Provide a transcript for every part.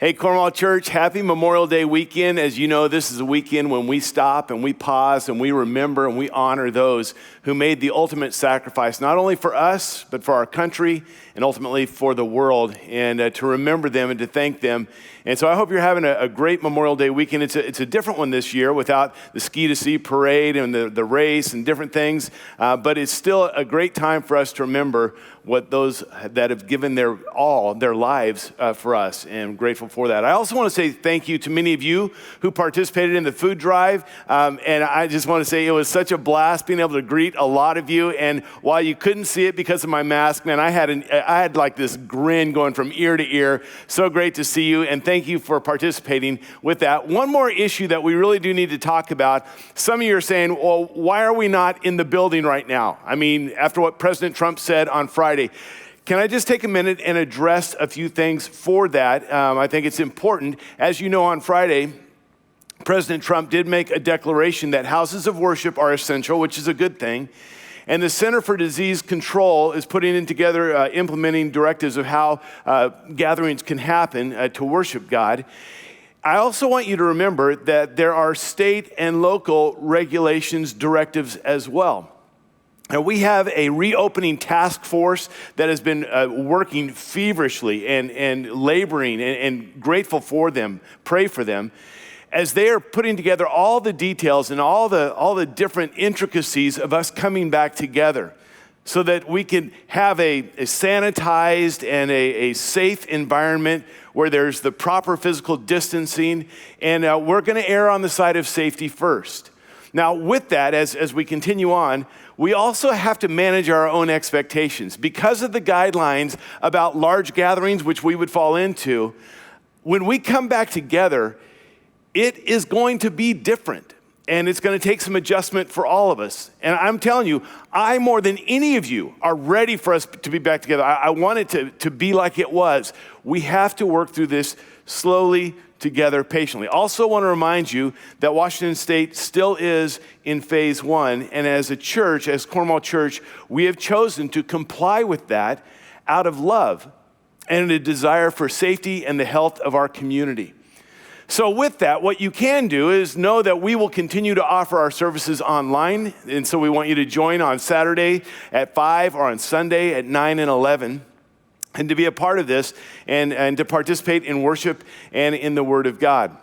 Hey, Cornwall Church, happy Memorial Day weekend. As you know, this is a weekend when we stop and we pause and we remember and we honor those who made the ultimate sacrifice, not only for us, but for our country and ultimately for the world, and to remember them and to thank them. And so I hope you're having a great Memorial Day weekend. It's a different one this year without the Ski to Sea parade and the race and different things, but it's still a great time for us to remember what those that have given their all, their lives for us, and I'm grateful for that. I also want to say thank you to many of you who participated in the food drive, and I just want to say it was such a blast being able to greet a lot of you, and while you couldn't see it because of my mask, man, I had like this grin going from ear to ear. So great to see you, and thank you for participating with that. One more issue that we really do need to talk about. Some of you are saying, well, why are we not in the building right now? I mean, after what President Trump said on Friday. Can I just take a minute and address a few things for that? I think it's important. As you know, on Friday, President Trump did make a declaration that houses of worship are essential, which is a good thing. And the Center for Disease Control is putting in together, implementing directives of how gatherings can happen to worship God. I also want you to remember that there are state and local regulations, directives as well. Now, we have a reopening task force that has been working feverishly and laboring and grateful for them, pray for them, as they are putting together all the details and all the different intricacies of us coming back together so that we can have a sanitized and a safe environment where there's the proper physical distancing, and we're going to err on the side of safety first. Now, with that, as we continue on, we also have to manage our own expectations. Because of the guidelines about large gatherings, which we would fall into, when we come back together, it is going to be different. And it's going to take some adjustment for all of us. And I'm telling you, I, more than any of you, are ready for us to be back together. I want it to be like it was. We have to work through this slowly, together, patiently. Also want to remind you that Washington State still is in phase 1. And as a church, as Cornwall Church, we have chosen to comply with that out of love and a desire for safety and the health of our community. So with that, what you can do is know that we will continue to offer our services online. And so we want you to join on Saturday at 5 or on Sunday at 9 and 11. And to be a part of this and to participate in worship and in the Word of God.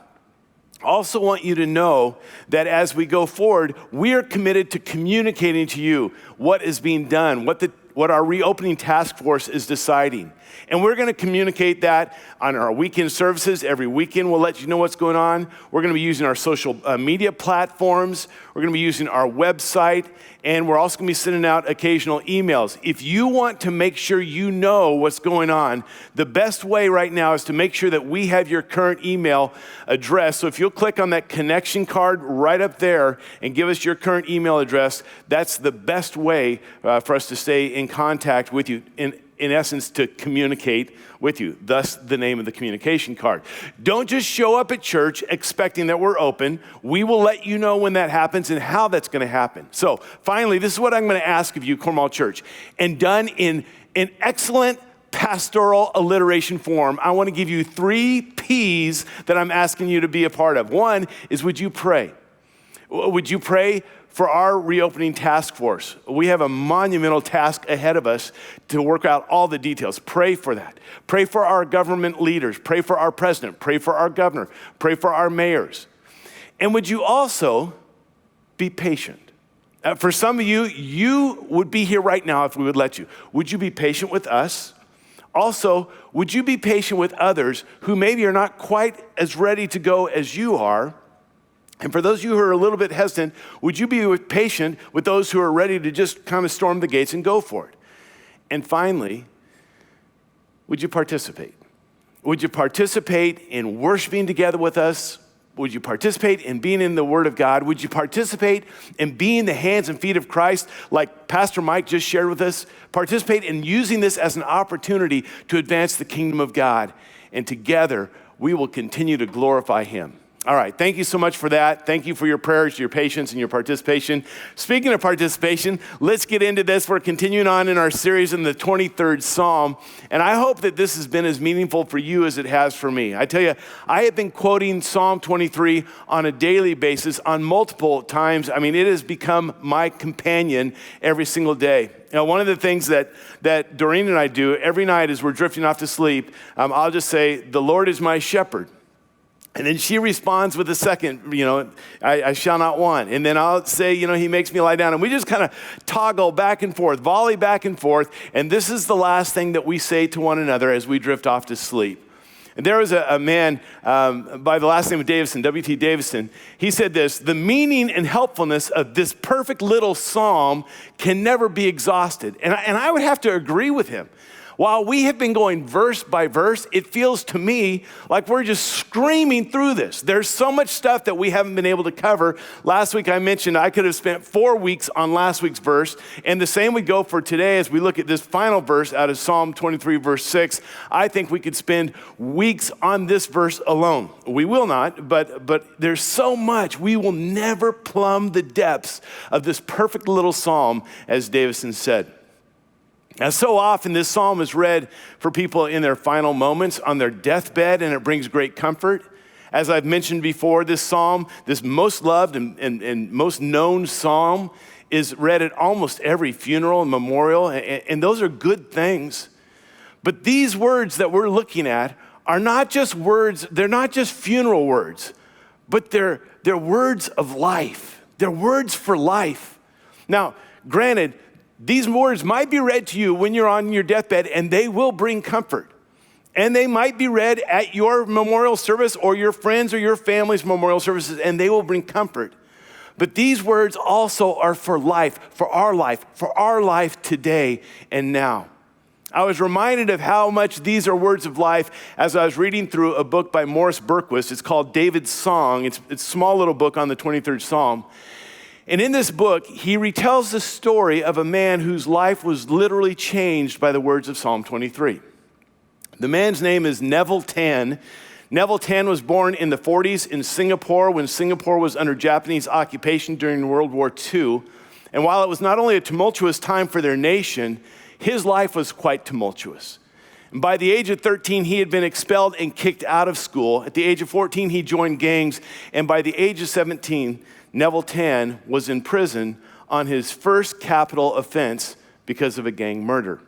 Also want you to know that as we go forward, we are committed to communicating to you what is being done, what our reopening task force is deciding. And we're going to communicate that on our weekend services. Every weekend we'll let you know what's going on. We're going to be using our social media platforms. We're going to be using our website. And we're also going to be sending out occasional emails. If you want to make sure you know what's going on, the best way right now is to make sure that we have your current email address. So if you'll click on that connection card right up there and give us your current email address, that's the best way for us to stay in contact with you. In essence, to communicate with you, thus the name of the communication card. Don't just show up at church expecting that we're open. We will let you know when that happens and how that's going to happen. So finally, this is what I'm going to ask of you, Cornwall Church, and done in an excellent pastoral alliteration form. I want to give you 3 P's that I'm asking you to be a part of. One is, would you pray? Would you pray for our reopening task force? We have a monumental task ahead of us to work out all the details. Pray for that. Pray for our government leaders. Pray for our president. Pray for our governor. Pray for our mayors. And would you also be patient? For some of you, you would be here right now if we would let you. Would you be patient with us? Also, would you be patient with others who maybe are not quite as ready to go as you are? And for those of you who are a little bit hesitant, would you be patient with those who are ready to just kind of storm the gates and go for it? And finally, would you participate? Would you participate in worshiping together with us? Would you participate in being in the Word of God? Would you participate in being the hands and feet of Christ like Pastor Mike just shared with us? Participate in using this as an opportunity to advance the kingdom of God. And together, we will continue to glorify Him. All right, thank you so much for that. Thank you for your prayers, your patience, and your participation. Speaking of participation, let's get into this. We're continuing on in our series in the 23rd Psalm, and I hope that this has been as meaningful for you as it has for me. I tell you, I have been quoting Psalm 23 on a daily basis on multiple times. I mean, it has become my companion every single day. You know, one of the things that Doreen and I do every night as we're drifting off to sleep, I'll just say, "The Lord is my shepherd." And then she responds with a second, I shall not want. And then I'll say, he makes me lie down. And we just kind of toggle back and forth, volley back and forth. And this is the last thing that we say to one another as we drift off to sleep. And there was a man by the last name of Davison, W.T. Davison. He said this: "The meaning and helpfulness of this perfect little psalm can never be exhausted." And I would have to agree with him. While we have been going verse by verse, it feels to me like we're just screaming through this. There's so much stuff that we haven't been able to cover. Last week I mentioned I could have spent 4 weeks on last week's verse, and the same would go for today as we look at this final verse out of Psalm 23, verse 6. I think we could spend weeks on this verse alone. We will not, but there's so much. We will never plumb the depths of this perfect little psalm, as Davison said. Now, so often this psalm is read for people in their final moments on their deathbed, and it brings great comfort. As I've mentioned before, this psalm, this most loved and most known psalm, is read at almost every funeral and memorial, and those are good things. But these words that we're looking at are not just words, they're not just funeral words, but they're words of life. They're words for life. Now, granted, these words might be read to you when you're on your deathbed, and they will bring comfort. And they might be read at your memorial service or your friends or your family's memorial services, and they will bring comfort. But these words also are for life, for our life today and now. I was reminded of how much these are words of life as I was reading through a book by Morris Berquist. It's called David's Song. It's a small little book on the 23rd Psalm. And in this book, he retells the story of a man whose life was literally changed by the words of Psalm 23. The man's name is Neville Tan. Neville Tan was born in the 40s in Singapore when Singapore was under Japanese occupation during World War II. And while it was not only a tumultuous time for their nation, his life was quite tumultuous. And by the age of 13, he had been expelled and kicked out of school. At the age of 14, he joined gangs. And by the age of 17, Neville Tan was in prison on his first capital offense because of a gang murder.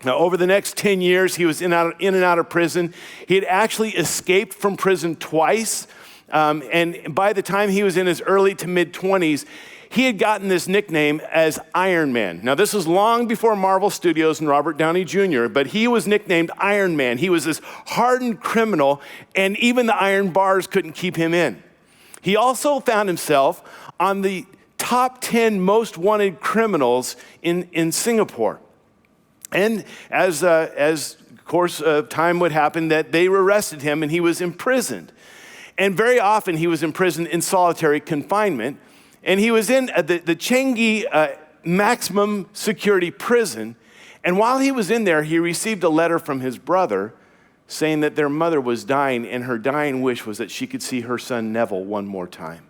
Now, over the next 10 years, he was in and out of prison. He had actually escaped from prison twice. And by the time he was in his early to mid-20s, he had gotten this nickname as Iron Man. Now, this was long before Marvel Studios and Robert Downey Jr., but he was nicknamed Iron Man. He was this hardened criminal, and even the iron bars couldn't keep him in. He also found himself on the top 10 most wanted criminals in Singapore. And as of course time would happen, that they arrested him and he was imprisoned. And very often he was imprisoned in solitary confinement. And he was in the Changi maximum security prison. And while he was in there, he received a letter from his brother saying that their mother was dying, and her dying wish was that she could see her son Neville one more time.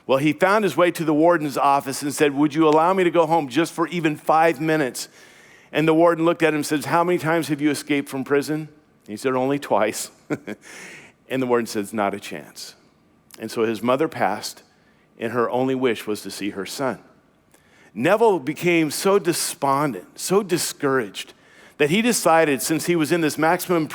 Well, he found his way to the warden's office and said, "Would you allow me to go home just for even 5 minutes?" And the warden looked at him and says, "How many times have you escaped from prison?" He said, "Only twice." And the warden says, "Not a chance." And so his mother passed, and her only wish was to see her son. Neville became so despondent, so discouraged, that he decided, since he was in this maximum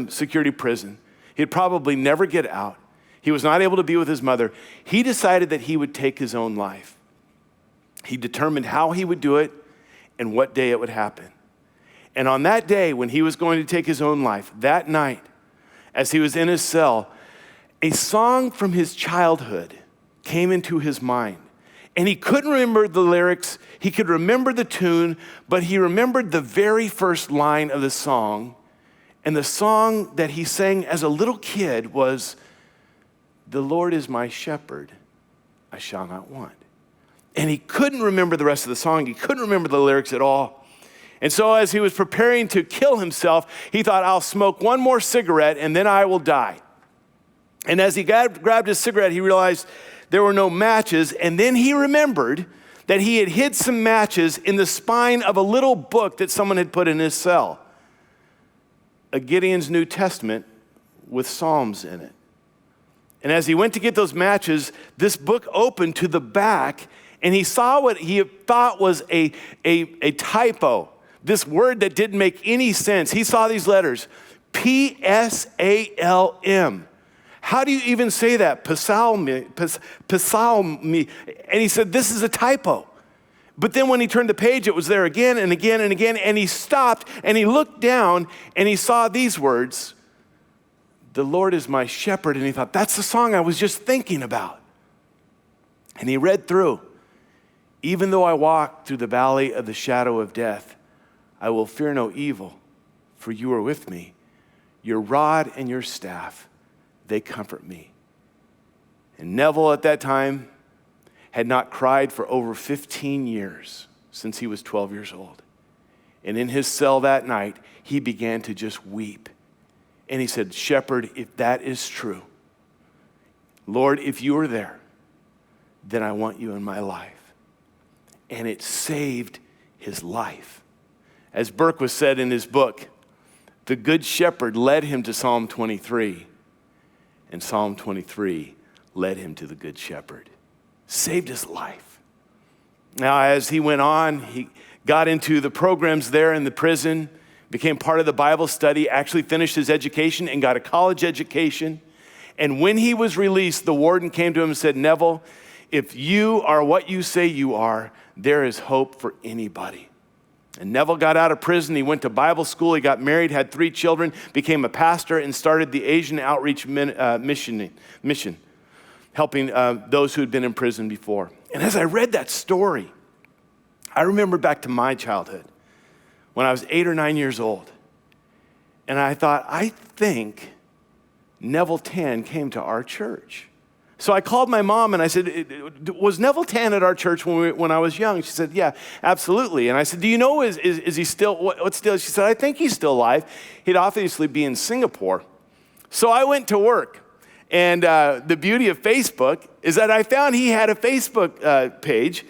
security prison, he'd probably never get out. He was not able to be with his mother. He decided that he would take his own life. He determined how he would do it and what day it would happen. And on that day, when he was going to take his own life, that night, as he was in his cell, a song from his childhood came into his mind. And he couldn't remember the lyrics, he could remember the tune, but he remembered the very first line of the song. And the song that he sang as a little kid was, "The Lord is my shepherd, I shall not want." And he couldn't remember the rest of the song. He couldn't remember the lyrics at all. And so as he was preparing to kill himself, he thought, "I'll smoke one more cigarette and then I will die." And as he grabbed his cigarette, he realized there were no matches. And then he remembered that he had hid some matches in the spine of a little book that someone had put in his cell. A Gideon's New Testament with Psalms in it. And as he went to get those matches, this book opened to the back, and he saw what he thought was a typo, this word that didn't make any sense. He saw these letters, P-S-A-L-M. How do you even say that? Psalmi. And he said, this is a typo. But then when he turned the page, it was there again and again and again, and he stopped, and he looked down, and he saw these words, the Lord is my shepherd. And he thought, that's the song I was just thinking about. And he read through, even though I walk through the valley of the shadow of death, I will fear no evil, for you are with me. Your rod and your staff, they comfort me. And Neville at that time had not cried for over 15 years since he was 12 years old. And in his cell that night, he began to just weep. And he said, Shepherd, if that is true, Lord, if you are there, then I want you in my life. And it saved his life. As Berquist said in his book, the Good Shepherd led him to Psalm 23, and Psalm 23 led him to the Good Shepherd. Saved his life. Now, as he went on, he got into the programs there in the prison, became part of the Bible study, actually finished his education and got a college education. And when he was released, the warden came to him and said, Neville, if you are what you say you are, there is hope for anybody. And Neville got out of prison. He went to Bible school. He got married, had 3 children, became a pastor, and started the Asian Outreach Mission, helping those who had been in prison before. And as I read that story, I remember back to my childhood when I was 8 or 9 years old. And I thought, I think Neville Tan came to our church. So I called my mom and I said, was Neville Tan at our church when I was young? She said, yeah, absolutely. And I said, do you know, is he still, what's still? She said, I think he's still alive. He'd obviously be in Singapore. So I went to work. And the beauty of Facebook is that I found he had a Facebook page.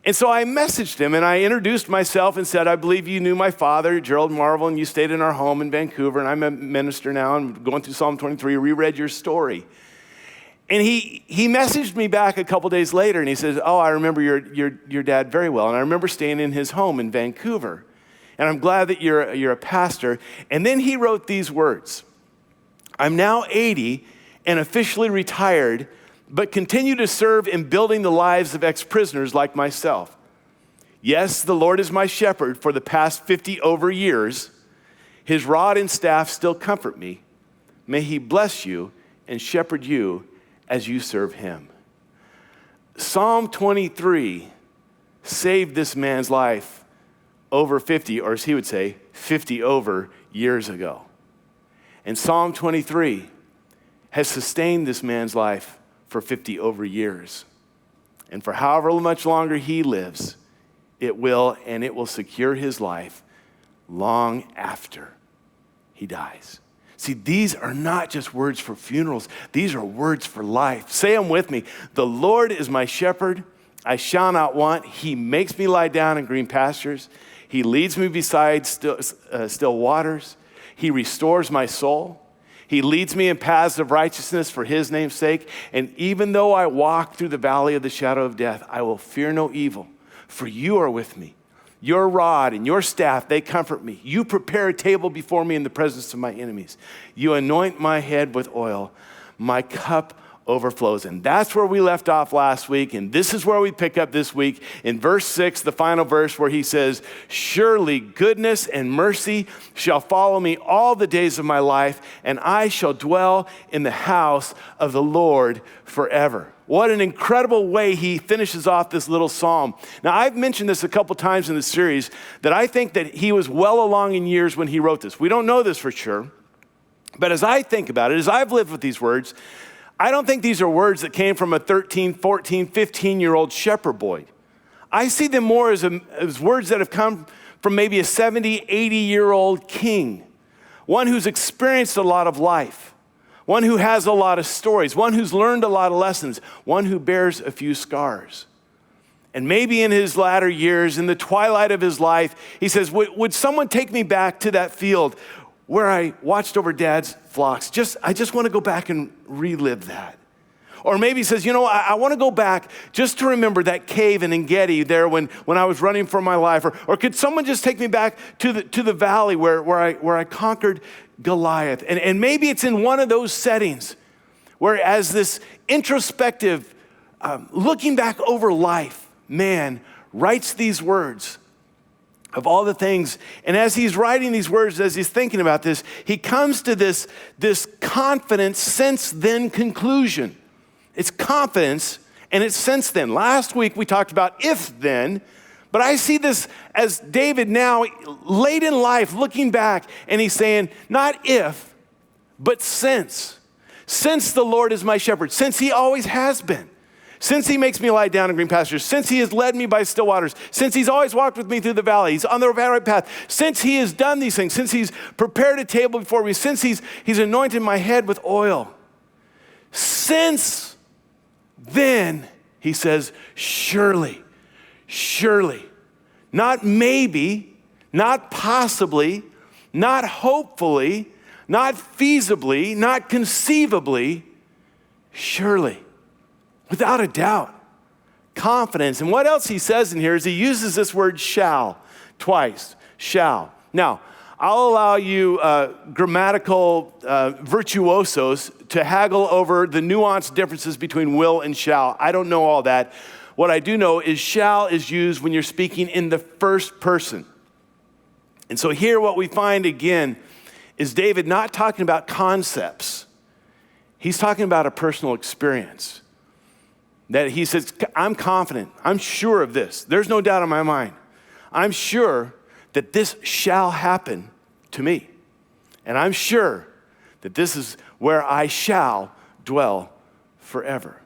And so I messaged him and I introduced myself and said, I believe you knew my father, Gerald Marvel, and you stayed in our home in Vancouver, and I'm a minister now and going through Psalm 23, reread your story. And he messaged me back a couple days later and he says, oh, I remember your dad very well. And I remember staying in his home in Vancouver. And I'm glad that you're a pastor. And then he wrote these words, I'm now 80 and officially retired, but continue to serve in building the lives of ex-prisoners like myself. Yes, the Lord is my shepherd for the past 50 over years. His rod and staff still comfort me. May he bless you and shepherd you as you serve him. Psalm 23 saved this man's life over 50, or as he would say, 50 over years ago. And Psalm 23 has sustained this man's life for 50 over years. And for however much longer he lives, it will secure his life long after he dies. See, these are not just words for funerals. These are words for life. Say them with me. The Lord is my shepherd. I shall not want. He makes me lie down in green pastures. He leads me beside still waters. He restores my soul. He leads me in paths of righteousness for his name's sake. And even though I walk through the valley of the shadow of death, I will fear no evil, for you are with me. Your rod and your staff, they comfort me. You prepare a table before me in the presence of my enemies. You anoint my head with oil. My cup overflows. And that's where we left off last week. And this is where we pick up this week in verse 6, the final verse where he says, surely goodness and mercy shall follow me all the days of my life, and I shall dwell in the house of the Lord forever. What an incredible way he finishes off this little psalm. Now, I've mentioned this a couple times in the series that I think that he was well along in years when he wrote this. We don't know this for sure, but as I think about it, as I've lived with these words, I don't think these are words that came from a 13, 14, 15-year-old shepherd boy. I see them more as words that have come from maybe a 70, 80-year-old king, one who's experienced a lot of life, one who has a lot of stories, one who's learned a lot of lessons, one who bears a few scars. And maybe in his latter years, in the twilight of his life, he says, would someone take me back to that field where I watched over Dad's flocks? I just want to go back and relive that. Or maybe he says, I want to go back just to remember that cave in Engedi there when I was running for my life. Or could someone just take me back to the valley where I conquered Goliath? And maybe it's in one of those settings where, as this introspective, looking back over life, man writes these words of all the things. And as he's writing these words, as he's thinking about this, he comes to this confident since then conclusion. It's confidence and it's since then. Last week we talked about if then, but I see this as David now late in life looking back, and he's saying not if, but since. Since the Lord is my shepherd, since he always has been. Since he makes me lie down in green pastures, since he has led me by still waters, since he's always walked with me through the valley, he's on the right path, since he has done these things, since he's prepared a table before me, since he's anointed my head with oil. Since then, he says, surely, not maybe, not possibly, not hopefully, not feasibly, not conceivably, surely. Without a doubt, confidence. And what else he says in here is he uses this word shall twice, shall. Now, I'll allow you grammatical virtuosos to haggle over the nuanced differences between will and shall. I don't know all that. What I do know is shall is used when you're speaking in the first person. And so here what we find again is David not talking about concepts. He's talking about a personal experience. That he says, I'm confident, I'm sure of this. There's no doubt in my mind. I'm sure that this shall happen to me. And I'm sure that this is where I shall dwell forever.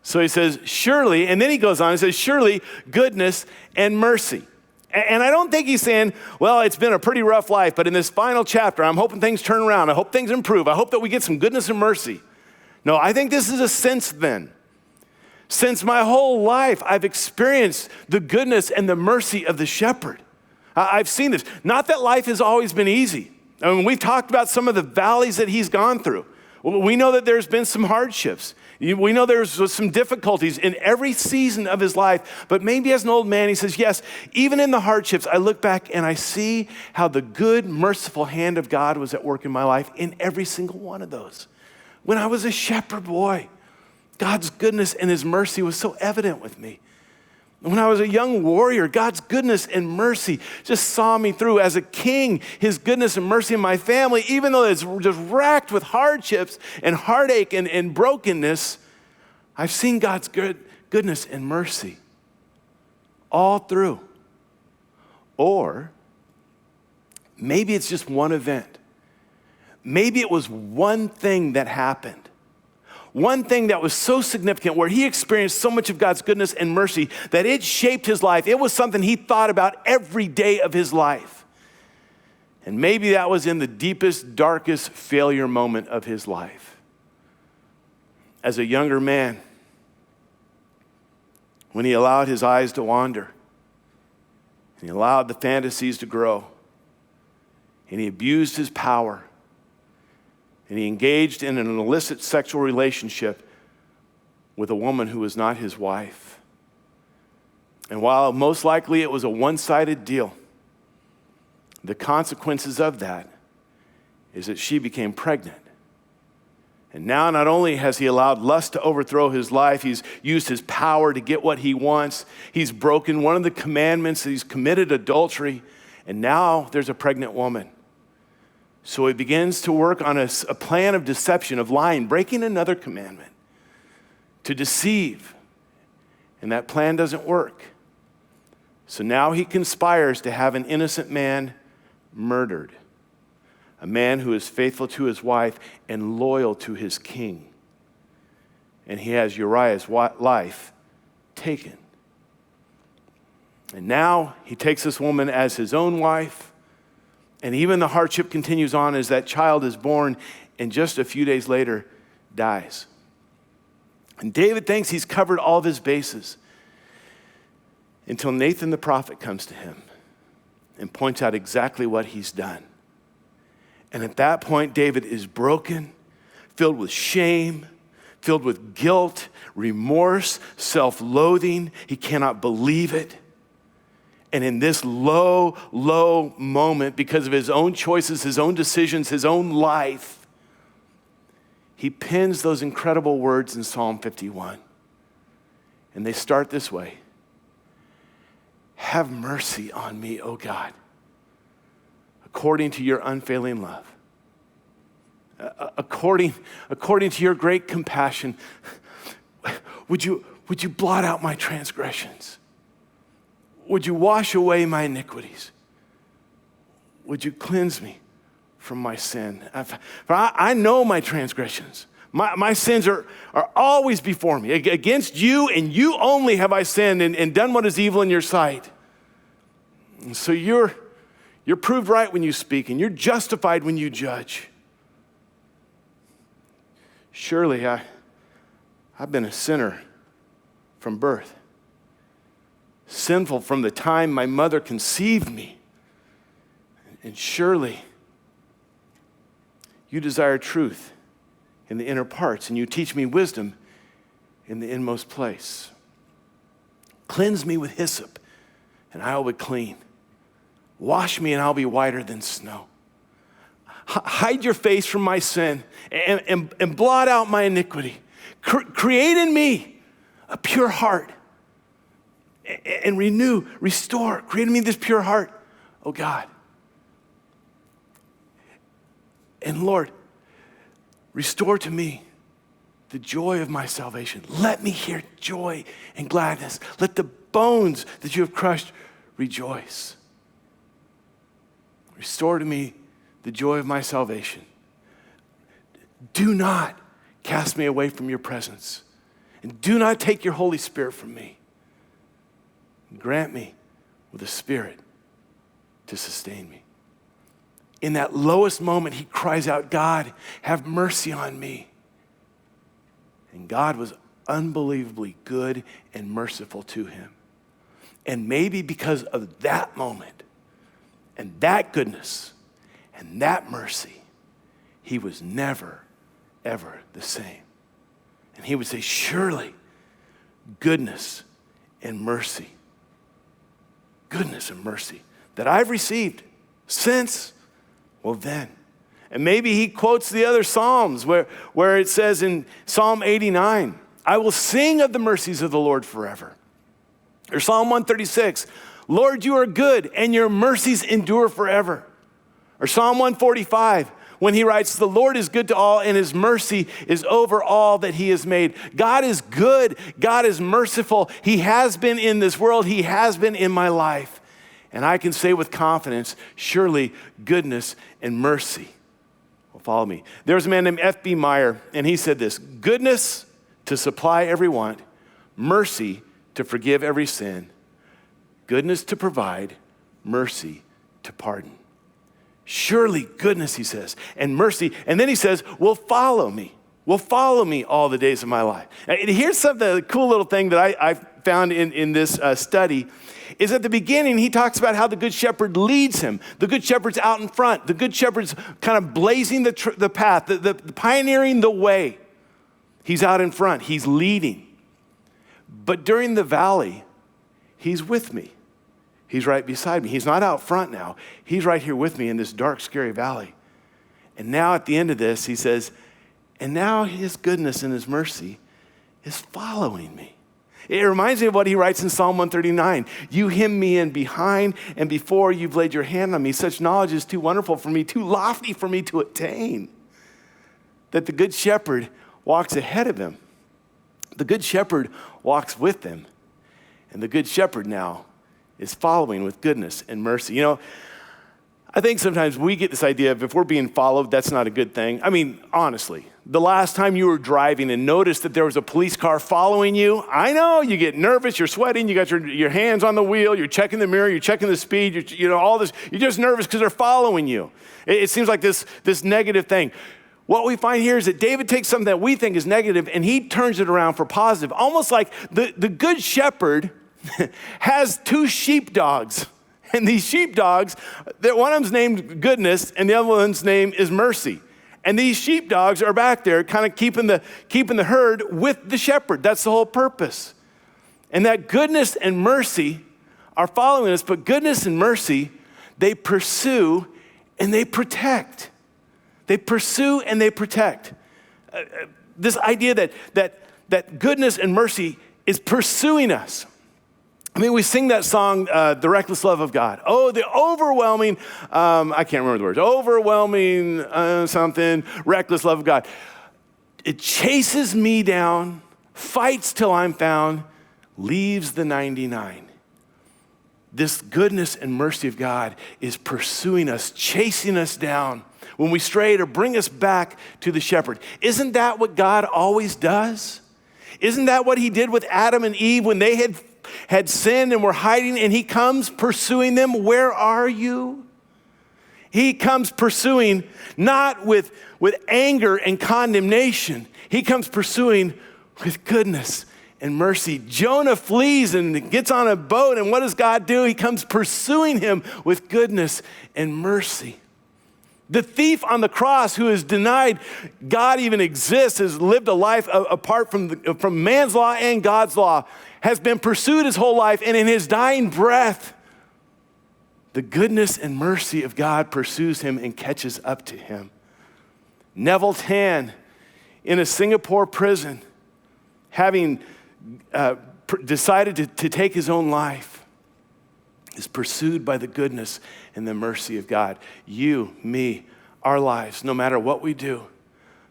So he says, surely, and then he goes on and says, surely goodness and mercy. And I don't think he's saying, well, it's been a pretty rough life, but in this final chapter, I'm hoping things turn around. I hope things improve. I hope that we get some goodness and mercy. No, I think this is a since then. Since my whole life, I've experienced the goodness and the mercy of the shepherd. I've seen this. Not that life has always been easy. I mean, we've talked about some of the valleys that he's gone through. We know that there's been some hardships. We know there's some difficulties in every season of his life. But maybe as an old man, he says, yes, even in the hardships, I look back and I see how the good, merciful hand of God was at work in my life in every single one of those. When I was a shepherd boy, God's goodness and his mercy was so evident with me. When I was a young warrior, God's goodness and mercy just saw me through. As a king, his goodness and mercy in my family, even though it's just racked with hardships and heartache and brokenness, I've seen God's goodness and mercy all through. Or maybe it's just one event. Maybe it was one thing that happened. One thing that was so significant where he experienced so much of God's goodness and mercy that it shaped his life. It was something he thought about every day of his life. And maybe that was in the deepest, darkest failure moment of his life. As a younger man, when he allowed his eyes to wander, and he allowed the fantasies to grow, and he abused his power, and he engaged in an illicit sexual relationship with a woman who was not his wife. And while most likely it was a one-sided deal, the consequences of that is that she became pregnant. And now not only has he allowed lust to overthrow his life, he's used his power to get what he wants. He's broken one of the commandments, he's committed adultery, and now there's a pregnant woman. So he begins to work on a plan of deception, of lying, breaking another commandment to deceive. And that plan doesn't work. So now he conspires to have an innocent man murdered, a man who is faithful to his wife and loyal to his king. And he has Uriah's life taken. And now he takes this woman as his own wife. And even the hardship continues on as that child is born. and just a few days later dies. And David thinks he's covered all of his bases until Nathan the prophet comes to him and points out exactly what he's done. And at that point, David is broken, filled with shame, filled with guilt, remorse, self-loathing. He cannot believe it. And in this low, low moment, because of his own choices, his own decisions, his own life, he pens those incredible words in Psalm 51. And they start this way. Have mercy on me, O God, according to your unfailing love. According to your great compassion, would you blot out my transgressions? Would you wash away my iniquities? Would you cleanse me from my sin? For I know my transgressions. My sins are always before me. Against you and you only have I sinned and done what is evil in your sight. And so you're proved right when you speak, and you're justified when you judge. Surely I've been a sinner from birth, sinful from the time my mother conceived me. And surely you desire truth in the inner parts, and you teach me wisdom in the inmost place. Cleanse me with hyssop, and I will be clean. Wash me, and I'll be whiter than snow. Hide your face from my sin and blot out my iniquity. Create in me a pure heart and restore. Create in me this pure heart, oh God. And Lord, restore to me the joy of my salvation. Let me hear joy and gladness. Let the bones that you have crushed rejoice. Restore to me the joy of my salvation. Do not cast me away from your presence. And do not take your Holy Spirit from me. Grant me with a spirit to sustain me. In that lowest moment, he cries out, God, have mercy on me. And God was unbelievably good and merciful to him. And maybe because of that moment and that goodness and that mercy, he was never, ever the same. And he would say, surely goodness and mercy that I've received since, well then. And maybe he quotes the other Psalms where it says in Psalm 89, I will sing of the mercies of the Lord forever. Or Psalm 136, Lord, you are good and your mercies endure forever. Or Psalm 145, when he writes, the Lord is good to all and his mercy is over all that he has made. God is good. God is merciful. He has been in this world. He has been in my life. And I can say with confidence, surely goodness and mercy will follow me. There was a man named F.B. Meyer, and he said this, goodness to supply every want, mercy to forgive every sin, goodness to provide, mercy to pardon. Surely goodness, he says, and mercy. And then he says, will follow me all the days of my life. And here's something, a cool little thing that I found in this study is at the beginning, he talks about how the good shepherd leads him. The good shepherd's out in front. The good shepherd's kind of blazing the path, the pioneering the way. He's out in front. He's leading. But during the valley, he's with me. He's right beside me. He's not out front now. He's right here with me in this dark, scary valley. And now at the end of this, he says, and now his goodness and his mercy is following me. It reminds me of what he writes in Psalm 139. You hem me in behind and before you've laid your hand on me. Such knowledge is too wonderful for me, too lofty for me to attain. That the good shepherd walks ahead of him. The good shepherd walks with him. And the good shepherd now is following with goodness and mercy. You know, I think sometimes we get this idea of if we're being followed, that's not a good thing. I mean, honestly, the last time you were driving and noticed that there was a police car following you, I know you get nervous, you're sweating, you got your hands on the wheel, you're checking the mirror, you're checking the speed, all this. You're just nervous because they're following you. It seems like this negative thing. what we find here is that David takes something that we think is negative and he turns it around for positive. Almost like the good shepherd has two sheepdogs. And these sheepdogs, one of them's named Goodness and the other one's name is Mercy. And these sheepdogs are back there kind of keeping the herd with the shepherd. That's the whole purpose. And that goodness and mercy are following us, but goodness and mercy, they pursue and they protect. They pursue and they protect. This idea that goodness and mercy is pursuing us. I mean, we sing that song, The Reckless Love of God. Oh, the overwhelming, I can't remember the words, overwhelming something, reckless love of God. It chases me down, fights till I'm found, leaves the 99. This goodness and mercy of God is pursuing us, chasing us down when we stray to bring us back to the shepherd. Isn't that what God always does? Isn't that what he did with Adam and Eve when they had sinned and were hiding, and he comes pursuing them? Where are you? He comes pursuing not with anger and condemnation. He comes pursuing with goodness and mercy. Jonah flees and gets on a boat, and what does God do? He comes pursuing him with goodness and mercy. The thief on the cross who has denied God even exists, has lived a life apart from man's law and God's law, has been pursued his whole life, and in his dying breath, the goodness and mercy of God pursues him and catches up to him. Neville Tan in a Singapore prison, having decided to take his own life, is pursued by the goodness and the mercy of God. You, me, our lives, no matter what we do,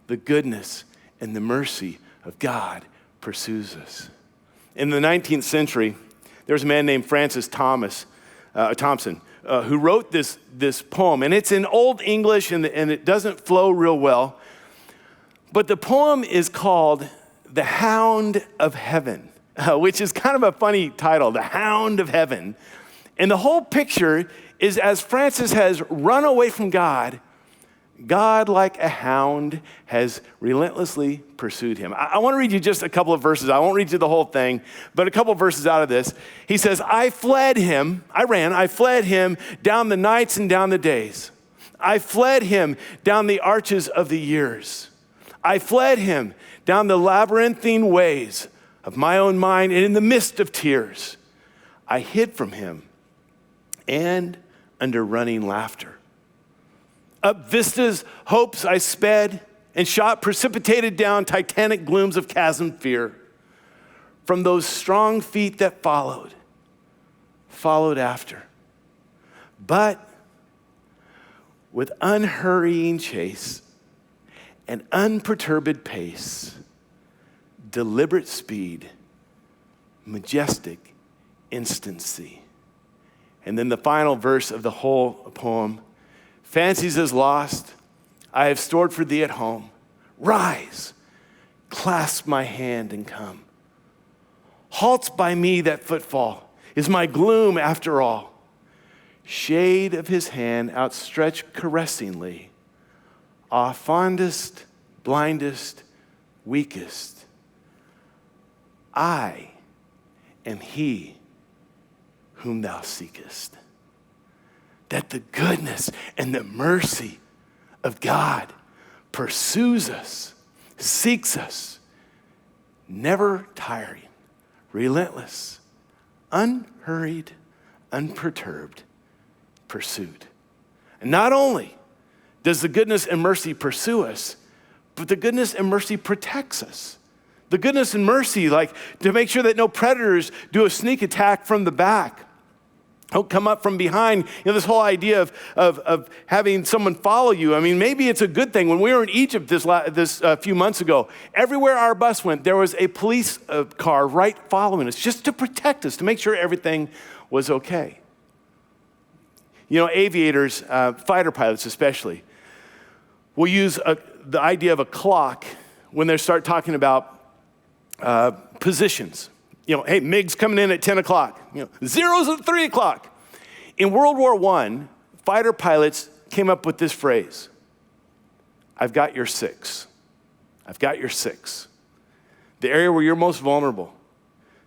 the goodness and the mercy of God pursues us. In the 19th century, there was a man named Francis Thompson, who wrote this poem, and it's in Old English, and it doesn't flow real well, but the poem is called The Hound of Heaven, which is kind of a funny title, The Hound of Heaven. And the whole picture is as Francis has run away from God, God, like a hound, has relentlessly pursued him. I want to read you just a couple of verses. I won't read you the whole thing, but a couple of verses out of this. He says, I fled him down the nights and down the days. I fled him down the arches of the years. I fled him down the labyrinthine ways of my own mind, and in the midst of tears, I hid from him and under running laughter. Up vistas, hopes I sped, and shot precipitated down titanic glooms of chasm fear. From those strong feet that followed after. But with unhurrying chase and unperturbed pace, deliberate speed, majestic instancy. And then the final verse of the whole poem, fancies is lost, I have stored for thee at home. Rise, clasp my hand and come. Halts by me that footfall, is my gloom after all. Shade of his hand outstretched caressingly. Ah, fondest, blindest, weakest, I am he whom thou seekest. That the goodness and the mercy of God pursues us, seeks us, never tiring, relentless, unhurried, unperturbed pursuit. And not only does the goodness and mercy pursue us, but the goodness and mercy protects us. The goodness and mercy, like to make sure that no predators do a sneak attack from the back. Don't come up from behind. You know, this whole idea of having someone follow you. I mean, maybe it's a good thing. When we were in Egypt this few months ago, everywhere our bus went, there was a police car right following us just to protect us, to make sure everything was okay. You know, aviators, fighter pilots especially, will use the idea of a clock when they start talking about positions. You know, hey, MiG's coming in at 10 o'clock. You know, zeros at 3 o'clock. In World War I, fighter pilots came up with this phrase. I've got your six. I've got your six. The area where you're most vulnerable,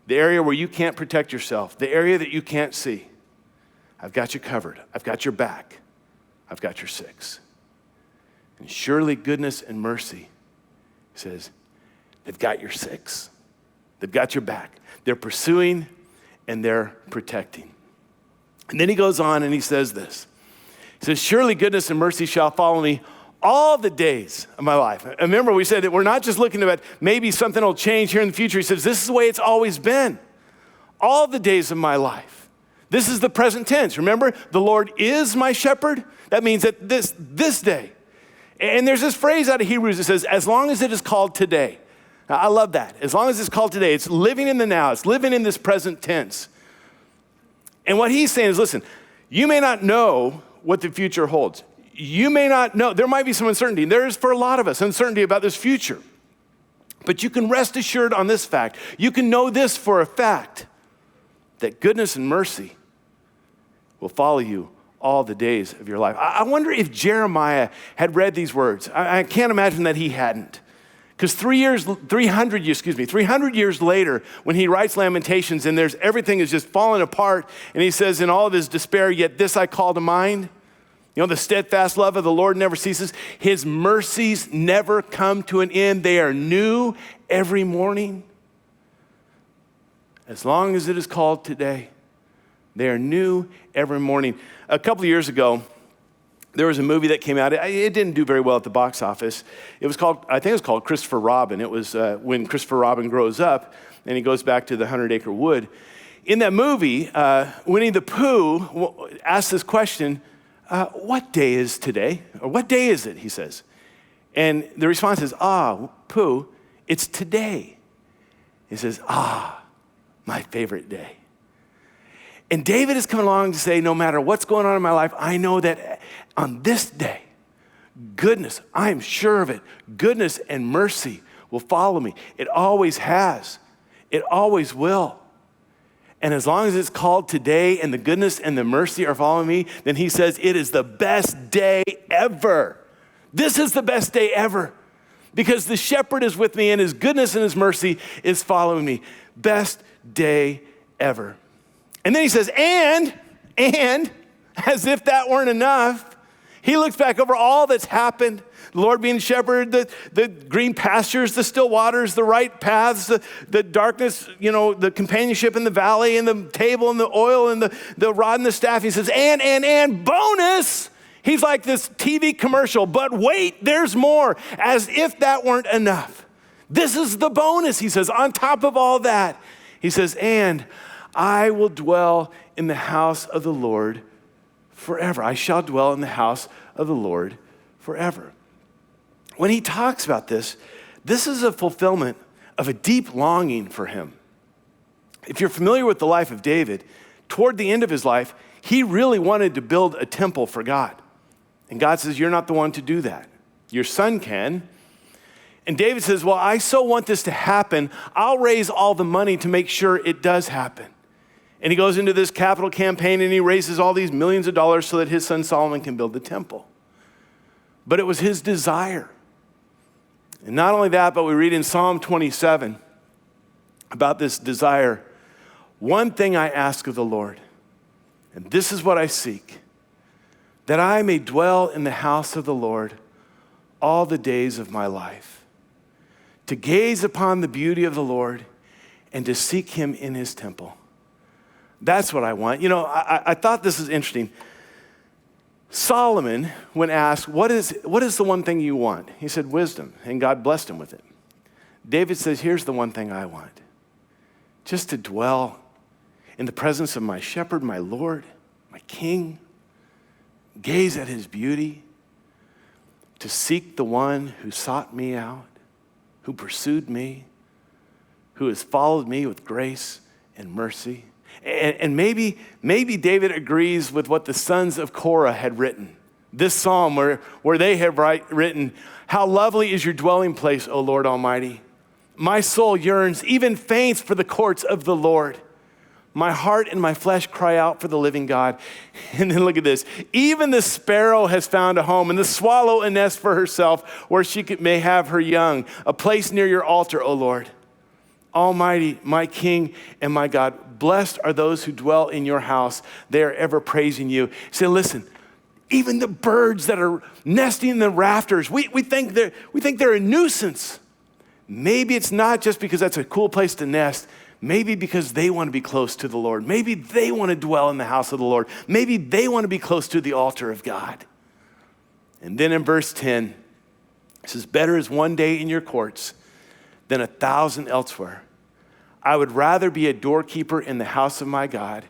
the area where you can't protect yourself, the area that you can't see. I've got you covered. I've got your back. I've got your six. And surely goodness and mercy, he says, they've got your six. They've got your back. They're pursuing and they're protecting. And then he goes on and he says this. He says, surely goodness and mercy shall follow me all the days of my life. And remember, we said that we're not just looking at maybe something will change here in the future. He says, this is the way it's always been. All the days of my life. This is the present tense. Remember, the Lord is my shepherd. That means that this day. And there's this phrase out of Hebrews that says, as long as it is called today. Now, I love that. As long as it's called today, it's living in the now. It's living in this present tense. And what he's saying is, listen, you may not know what the future holds. You may not know. There might be some uncertainty. There is for a lot of us uncertainty about this future. But you can rest assured on this fact. You can know this for a fact, that goodness and mercy will follow you all the days of your life. I wonder if Jeremiah had read these words. I can't imagine that he hadn't. Because 300 years later, when he writes Lamentations and everything is just falling apart, and he says in all of his despair, yet this I call to mind. You know, the steadfast love of the Lord never ceases. His mercies never come to an end. They are new every morning. As long as it is called today, they are new every morning. A couple of years ago, there was a movie that came out. It didn't do very well at the box office. I think it was called Christopher Robin. It was when Christopher Robin grows up and he goes back to the 100-acre wood. In that movie, Winnie the Pooh asks this question, what day is today? Or what day is it, he says. And the response is, Pooh, it's today. He says, my favorite day. And David is coming along to say, no matter what's going on in my life, I know that on this day, goodness, I am sure of it, goodness and mercy will follow me. It always has. It always will. And as long as it's called today and the goodness and the mercy are following me, then he says it is the best day ever. This is the best day ever because the shepherd is with me and his goodness and his mercy is following me. Best day ever. And then he says, and as if that weren't enough, he looks back over all that's happened. The Lord being shepherd, the green pastures, the still waters, the right paths, the darkness, the companionship in the valley, and the table and the oil and the rod and the staff. He says, and bonus. He's like this TV commercial, but wait, there's more, as if that weren't enough. This is the bonus, he says, on top of all that. He says, and I will dwell in the house of the Lord forever. I shall dwell in the house of the Lord forever. When he talks about this is a fulfillment of a deep longing for him. If you're familiar with the life of David, toward the end of his life, he really wanted to build a temple for God. And God says, you're not the one to do that. Your son can. And David says, well, I so want this to happen, I'll raise all the money to make sure it does happen. And he goes into this capital campaign and he raises all these millions of dollars so that his son Solomon can build the temple. But it was his desire. And not only that, but we read in Psalm 27 about this desire. One thing I ask of the Lord, and this is what I seek, that I may dwell in the house of the Lord all the days of my life, to gaze upon the beauty of the Lord and to seek him in his temple. That's what I want. I thought this is interesting. Solomon, when asked, what is the one thing you want? He said, wisdom, and God blessed him with it. David says, here's the one thing I want. Just to dwell in the presence of my shepherd, my Lord, my King, gaze at his beauty, to seek the one who sought me out, who pursued me, who has followed me with grace and mercy. And maybe David agrees with what the sons of Korah had written. This psalm where they have written, how lovely is your dwelling place, O Lord Almighty. My soul yearns, even faints for the courts of the Lord. My heart and my flesh cry out for the living God. And then look at this. Even the sparrow has found a home, and the swallow a nest for herself where may have her young, a place near your altar, O Lord. Almighty, my King and my God, blessed are those who dwell in your house. They are ever praising you. Say, listen, even the birds that are nesting in the rafters, we think they're a nuisance. Maybe it's not just because that's a cool place to nest. Maybe because they want to be close to the Lord. Maybe they want to dwell in the house of the Lord. Maybe they want to be close to the altar of God. And then in verse 10, it says, better is one day in your courts than 1,000 elsewhere. I would rather be a doorkeeper in the house of my God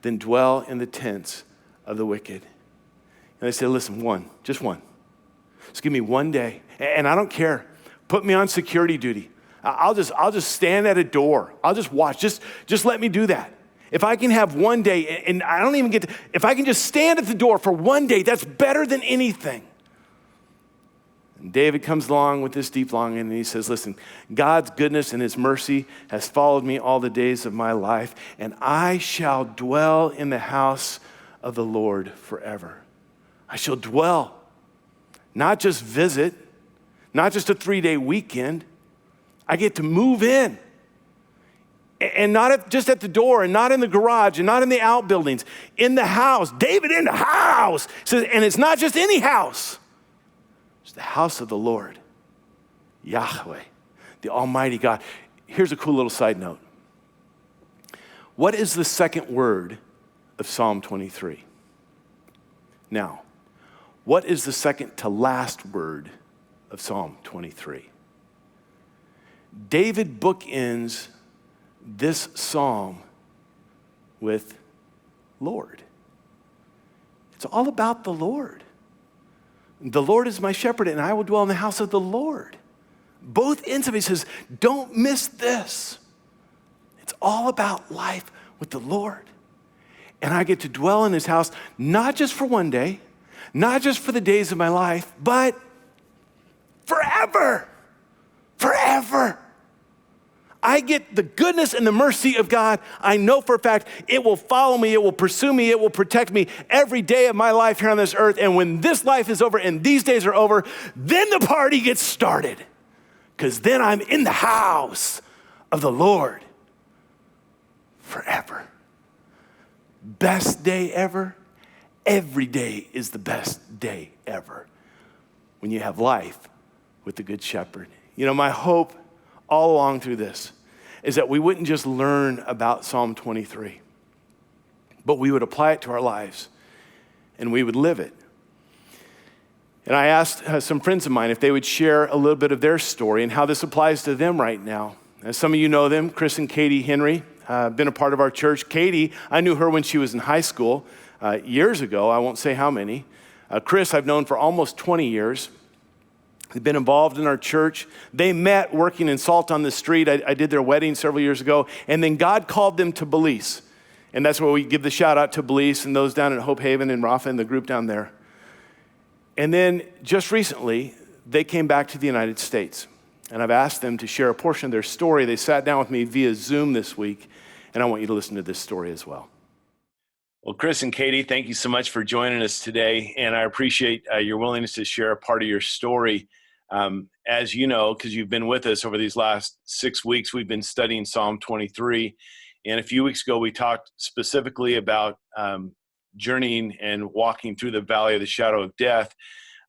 than dwell in the tents of the wicked. And they say, listen, just one. Just give me one day. And I don't care. Put me on security duty. I'll just stand at a door. I'll just watch. Just let me do that. If I can have one day, and I don't even if I can just stand at the door for one day, that's better than anything. And David comes along with this deep longing, and he says, listen, God's goodness and his mercy has followed me all the days of my life, and I shall dwell in the house of the Lord forever. I shall dwell, not just visit, not just a 3-day weekend. I get to move in. And not just at the door, and not in the garage, and not in the outbuildings, in the house. David in the house. Says, and it's not just any house. It's the house of the Lord, Yahweh, the Almighty God. Here's a cool little side note. What is the second word of Psalm 23? Now, what is the second to last word of Psalm 23? David bookends this psalm with Lord. It's all about the Lord. The Lord is my shepherd, and I will dwell in the house of the Lord. Both ends of it says, don't miss this. It's all about life with the Lord. And I get to dwell in his house, not just for one day, not just for the days of my life, but forever. Forever. I get the goodness and the mercy of God. I know for a fact it will follow me, it will pursue me, it will protect me every day of my life here on this earth. And when this life is over and these days are over, then the party gets started. Because then I'm in the house of the Lord forever. Best day ever. Every day is the best day ever when you have life with the Good Shepherd. You know, my hope all along through this is that we wouldn't just learn about Psalm 23, but we would apply it to our lives and we would live it. And I asked some friends of mine if they would share a little bit of their story and how this applies to them right now. As some of you know them, Chris and Katie Henry, been a part of our church. Katie, I knew her when she was in high school years ago. I won't say how many. Chris, I've known for almost 20 years. They've been involved in our church. They met working in Salt on the Street. I did their wedding several years ago. And then God called them to Belize. And that's where we give the shout out to Belize and those down in Hope Haven and Rafa and the group down there. And then just recently, they came back to the United States. And I've asked them to share a portion of their story. They sat down with me via Zoom this week. And I want you to listen to this story as well. Well, Chris and Katie, thank you so much for joining us today. And I appreciate your willingness to share a part of your story. As you know, because you've been with us over these last 6 weeks, we've been studying Psalm 23. And a few weeks ago, we talked specifically about journeying and walking through the valley of the shadow of death,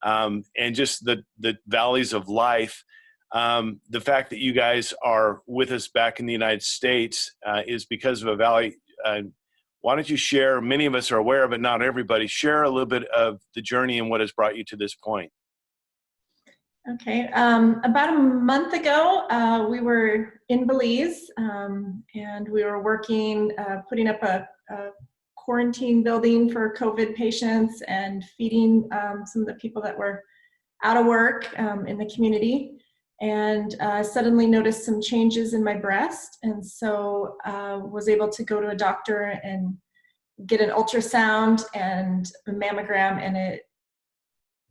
and just the valleys of life. The fact that you guys are with us back in the United States is because of a valley. Why don't you share, many of us are aware of it, not everybody, share a little bit of the journey and what has brought you to this point. Okay, about a month ago, we were in Belize, and we were working, putting up a quarantine building for COVID patients and feeding some of the people that were out of work in the community. And suddenly noticed some changes in my breast, and so was able to go to a doctor and get an ultrasound and a mammogram, and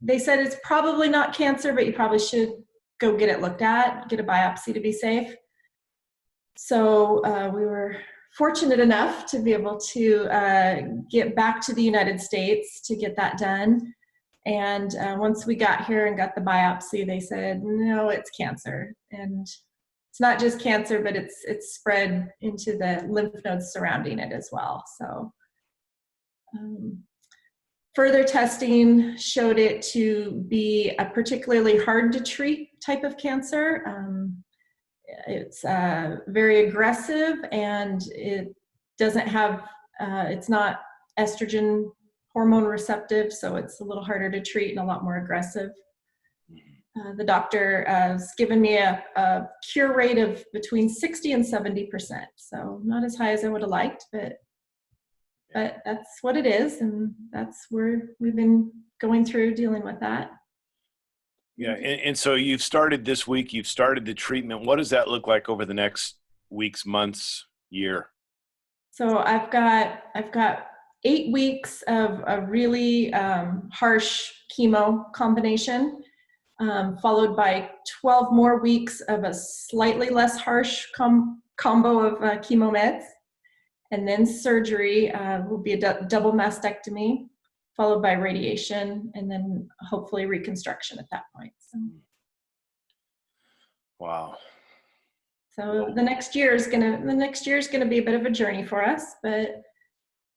they said it's probably not cancer, but you probably should go get it looked at, get a biopsy to be safe. So we were fortunate enough to be able to get back to the United States to get that done. And once we got here and got the biopsy, they said, no, it's cancer. And it's not just cancer, but it's spread into the lymph nodes surrounding it as well. So further testing showed it to be a particularly hard to treat type of cancer. It's very aggressive, and it doesn't have, it's not estrogen hormone receptive, so it's a little harder to treat and a lot more aggressive. The doctor has given me a cure rate of between 60 and 70%, so not as high as I would have liked, but that's what it is, and that's where we've been going through dealing with that. Yeah, and so you've started this week, you've started the treatment. What does that look like over the next weeks, months, year? So I've got 8 weeks of a really harsh chemo combination, followed by 12 more weeks of a slightly less harsh combo of chemo meds. And then surgery will be a double mastectomy, followed by radiation, and then hopefully reconstruction at that point. So. Wow. So the next year is gonna be a bit of a journey for us, but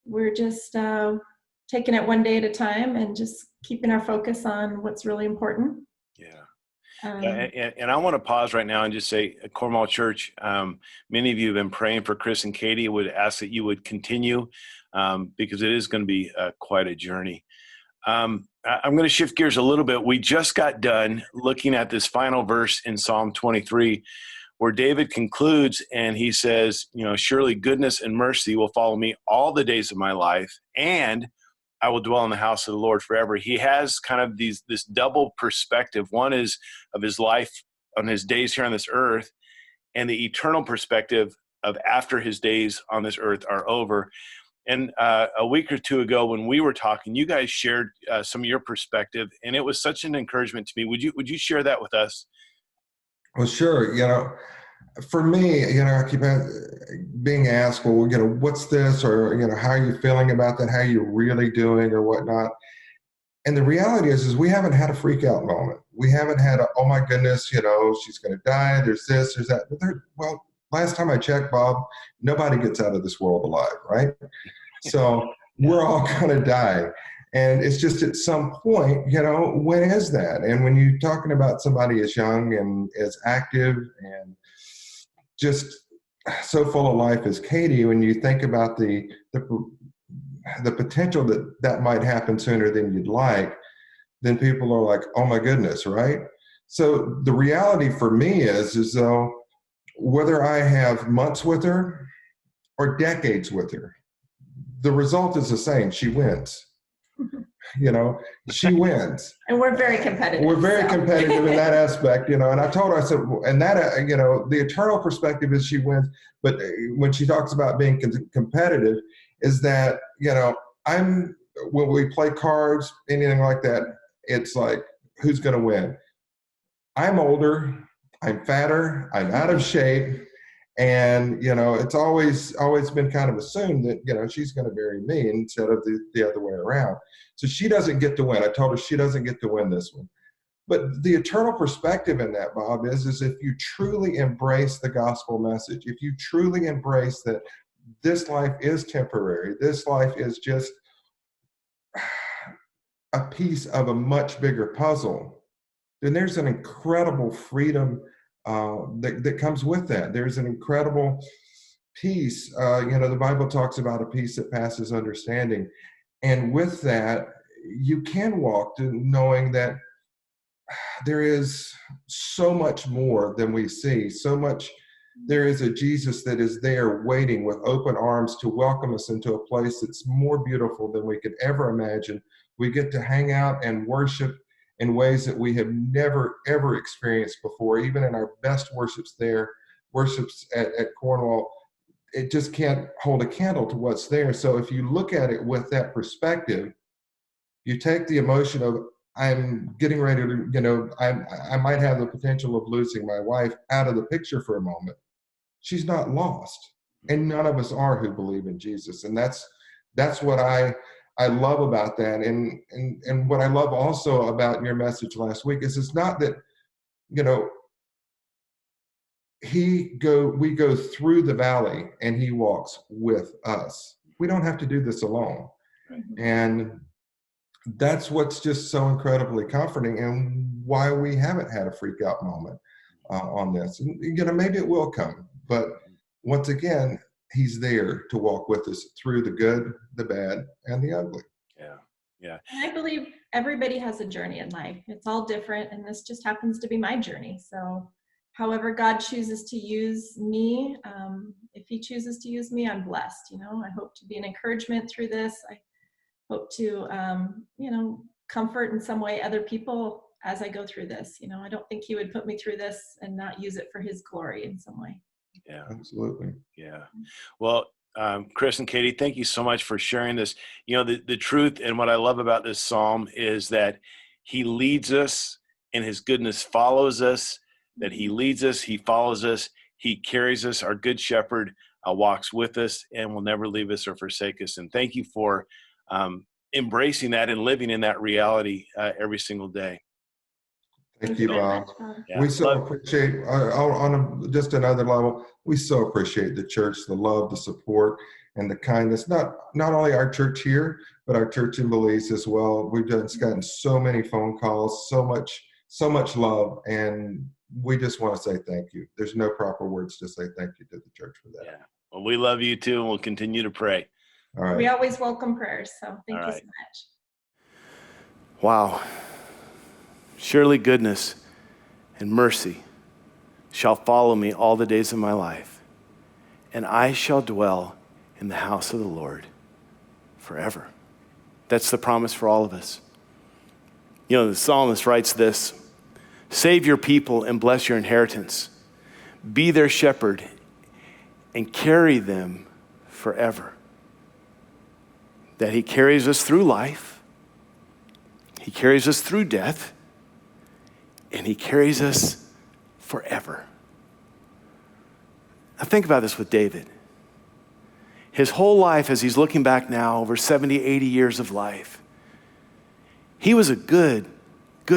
we're just taking it one day at a time and just keeping our focus on what's really important. Yeah. And I want to pause right now and just say, at Cornwall Church, many of you have been praying for Chris and Katie. I would ask that you would continue because it is going to be quite a journey. I'm going to shift gears a little bit. We just got done looking at this final verse in Psalm 23, where David concludes and he says, surely goodness and mercy will follow me all the days of my life, and I will dwell in the house of the Lord forever. He has kind of this double perspective. One is of his life on his days here on this earth, and the eternal perspective of after his days on this earth are over. And a week or two ago when we were talking, you guys shared some of your perspective, and it was such an encouragement to me. Would you share that with us? Well, sure. For me, I keep being asked, well, what's this? Or, how are you feeling about that? How are you really doing or whatnot? And the reality is we haven't had a freak out moment. We haven't had oh my goodness, she's going to die. There's this, there's that. But last time I checked, Bob, nobody gets out of this world alive, right? So we're all going to die. And it's just at some point, when is that? And when you're talking about somebody as young and as active and just so full of life as Katie, when you think about the potential that might happen sooner than you'd like, then people are like, oh my goodness, right? So the reality for me is though, whether I have months with her or decades with her, the result is the same. She wins. She wins. And we're very competitive. We're very competitive in that aspect, and I told her, I said, and that, the eternal perspective is she wins. But when she talks about being competitive, is that, when we play cards, anything like that, it's like, who's going to win? I'm older, I'm fatter, I'm out of shape. And, it's always been kind of assumed that, she's going to marry me instead of the other way around. So she doesn't get to win. I told her she doesn't get to win this one. But the eternal perspective in that, Bob, is if you truly embrace the gospel message, if you truly embrace that this life is temporary, this life is just a piece of a much bigger puzzle, then there's an incredible freedom that comes with that. There's an incredible peace. The Bible talks about a peace that passes understanding. And with that, you can walk to knowing that there is so much more than we see, so much. There is a Jesus that is there waiting with open arms to welcome us into a place that's more beautiful than we could ever imagine. We get to hang out and worship in ways that we have never, ever experienced before. Even in our best worships at Cornwall, it just can't hold a candle to what's there. So if you look at it with that perspective, you take the emotion of, I'm getting ready to, I might have the potential of losing my wife out of the picture for a moment. She's not lost. And none of us are who believe in Jesus. And that's what I love about that. And what I love also about your message last week is it's not that, you know, we go through the valley and he walks with us. We don't have to do this alone. And that's what's just so incredibly comforting, and why we haven't had a freak out moment on this. And, you know, maybe it will come, but once again, he's there to walk with us through the good, the bad, and the ugly. Yeah. And I believe everybody has a journey in life. It's all different, and this just happens to be my journey. So however God chooses to use me, if he chooses to use me, I'm blessed. You know, I hope to be an encouragement through this. I hope to, you know, comfort in some way other people as I go through this. You know, I don't think he would put me through this and not use it for his glory in some way. Yeah. Absolutely. Yeah. Well, Chris and Katie, thank you so much for sharing this. You know, the truth and what I love about this psalm is that he leads us and his goodness follows us, that he leads us, he follows us, he carries us. Our good shepherd walks with us and will never leave us or forsake us. And thank you for embracing that and living in that reality every single day. Thank you, very Bob. much, Bob. Yeah. We so appreciate, just another level, we so appreciate the church, the love, the support, and the kindness. Not only our church here, but our church in Belize as well. We've gotten so many phone calls, so much love, and we just want to say thank you. There's no proper words to say thank you to the church for that. Yeah. Well, we love you too, and we'll continue to pray. All right. We always welcome prayers, so thank All you so right. much. Wow. Surely goodness and mercy shall follow me all the days of my life, and I shall dwell in the house of the Lord forever. That's the promise for all of us. You know, the psalmist writes this: save your people and bless your inheritance. Be their shepherd and carry them forever. That he carries us through life, he carries us through death, and he carries us forever. Now think about this with David. His whole life, as he's looking back now, over 70, 80 years of life, he was a good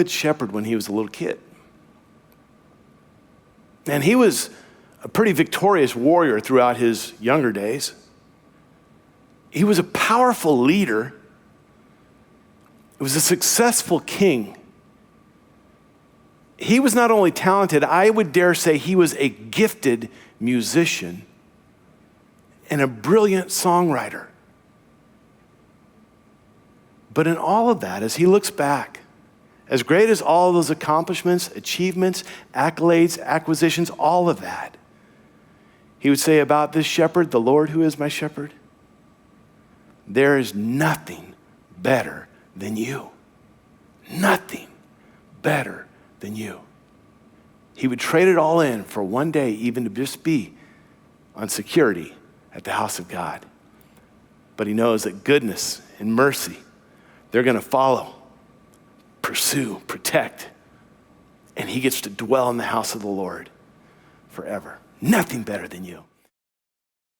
shepherd when he was a little kid. And he was a pretty victorious warrior throughout his younger days. He was a powerful leader. He was a successful king. He was not only talented, I would dare say he was a gifted musician and a brilliant songwriter. But in all of that, as he looks back, as great as all of those accomplishments, achievements, accolades, acquisitions, all of that, he would say about this shepherd, the Lord who is my shepherd, there is nothing better than you. Nothing better than you. He would trade it all in for one day even to just be on security at the house of God. But he knows that goodness and mercy, they're going to follow, pursue, protect, and he gets to dwell in the house of the Lord forever. Nothing better than you.